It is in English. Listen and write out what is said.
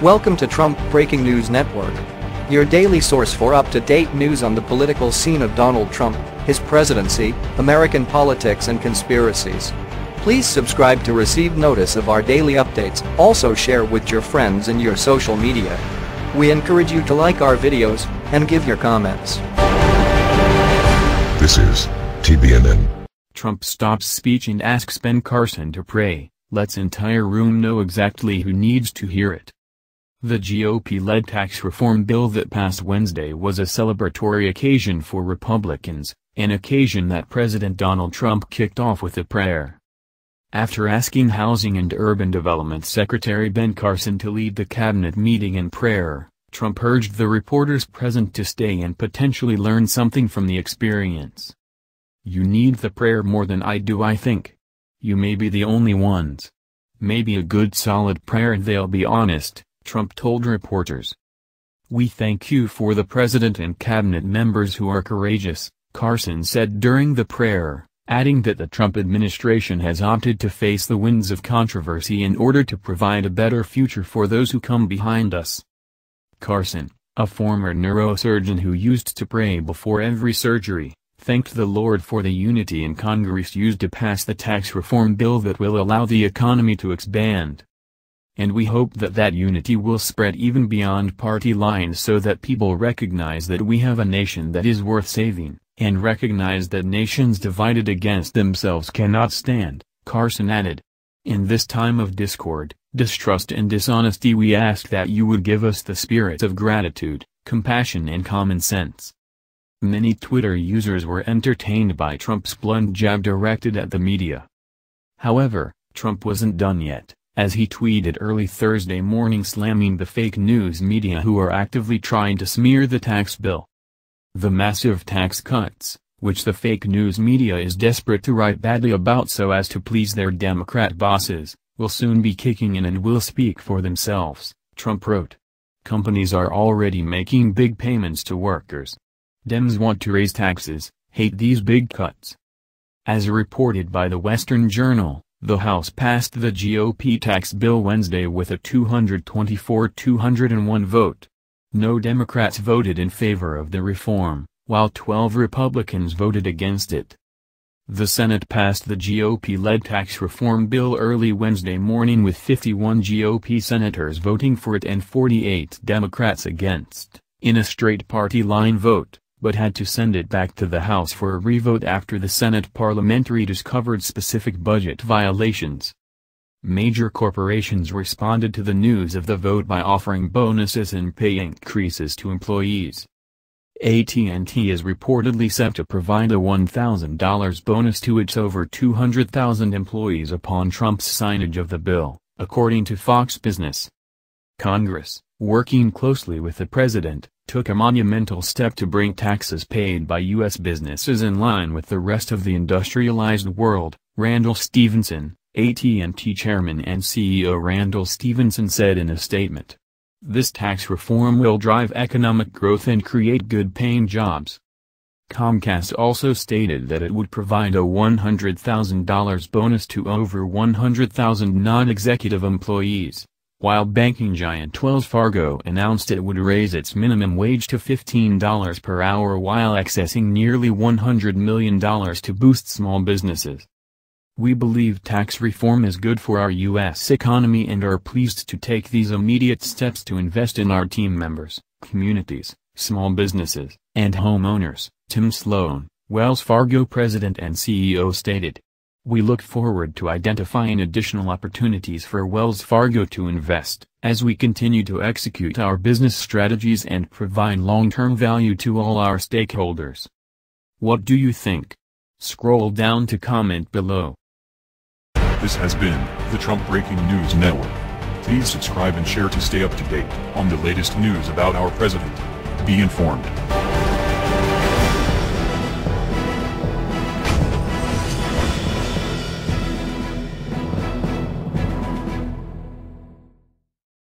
Welcome to Trump Breaking News Network, your daily source for up-to-date news on the political scene of Donald Trump, his presidency, American politics and conspiracies. Please subscribe to receive notice of our daily updates. Also share with your friends and your social media. We encourage you to like our videos and give your comments. This is TBNN. Trump stops speech and asks Ben Carson to pray. Lets entire room know exactly who needs to hear it. The GOP-led tax reform bill that passed Wednesday was a celebratory occasion for Republicans, an occasion that President Donald Trump kicked off with a prayer. After asking Housing and Urban Development Secretary Ben Carson to lead the cabinet meeting in prayer, Trump urged the reporters present to stay and potentially learn something from the experience. "You need the prayer more than I do, I think. You may be the only ones. Maybe a good solid prayer and they'll be honest," Trump told reporters. "We thank you for the president and cabinet members who are courageous," Carson said during the prayer, adding that the Trump administration has opted to face the winds of controversy in order to provide a better future for those who come behind us. Carson, a former neurosurgeon who used to pray before every surgery, thanked the Lord for the unity in Congress used to pass the tax reform bill that will allow the economy to expand. "And we hope that that unity will spread even beyond party lines so that people recognize that we have a nation that is worth saving, and recognize that nations divided against themselves cannot stand," Carson added. "In this time of discord, distrust and dishonesty, we ask that you would give us the spirit of gratitude, compassion and common sense." Many Twitter users were entertained by Trump's blunt jab directed at the media. However, Trump wasn't done yet, as he tweeted early Thursday morning slamming the fake news media who are actively trying to smear the tax bill. The massive tax cuts, which the fake news media is desperate to write badly about so as to please their Democrat bosses, will soon be kicking in and will speak for themselves, Trump wrote. "Companies are already making big payments to workers. Dems want to raise taxes, hate these big cuts." As reported by the Western Journal, the House passed the GOP tax bill Wednesday with a 224-201 vote. No Democrats voted in favor of the reform, while 12 Republicans voted against it. The Senate passed the GOP-led tax reform bill early Wednesday morning with 51 GOP senators voting for it and 48 Democrats against, in a straight party line vote, but had to send it back to the House for a revote after the Senate parliamentary discovered specific budget violations. Major corporations responded to the news of the vote by offering bonuses and pay increases to employees. AT&T is reportedly set to provide a $1,000 bonus to its over 200,000 employees upon Trump's signage of the bill, according to Fox Business. Congress, working closely with the president, took a monumental step to bring taxes paid by U.S. businesses in line with the rest of the industrialized world, Randall Stephenson, AT&T chairman and CEO Randall Stephenson said in a statement. "This tax reform will drive economic growth and create good-paying jobs." Comcast also stated that it would provide a $100,000 bonus to over 100,000 non-executive employees, while banking giant Wells Fargo announced it would raise its minimum wage to $15 per hour while accessing nearly $100 million to boost small businesses. "We believe tax reform is good for our U.S. economy and are pleased to take these immediate steps to invest in our team members, communities, small businesses, and homeowners," Tim Sloan, Wells Fargo president and CEO stated. "We look forward to identifying additional opportunities for Wells Fargo to invest, as we continue to execute our business strategies and provide long-term value to all our stakeholders." What do you think? Scroll down to comment below. This has been the Trump Breaking News Network. Please subscribe and share to stay up to date on the latest news about our president. Be informed.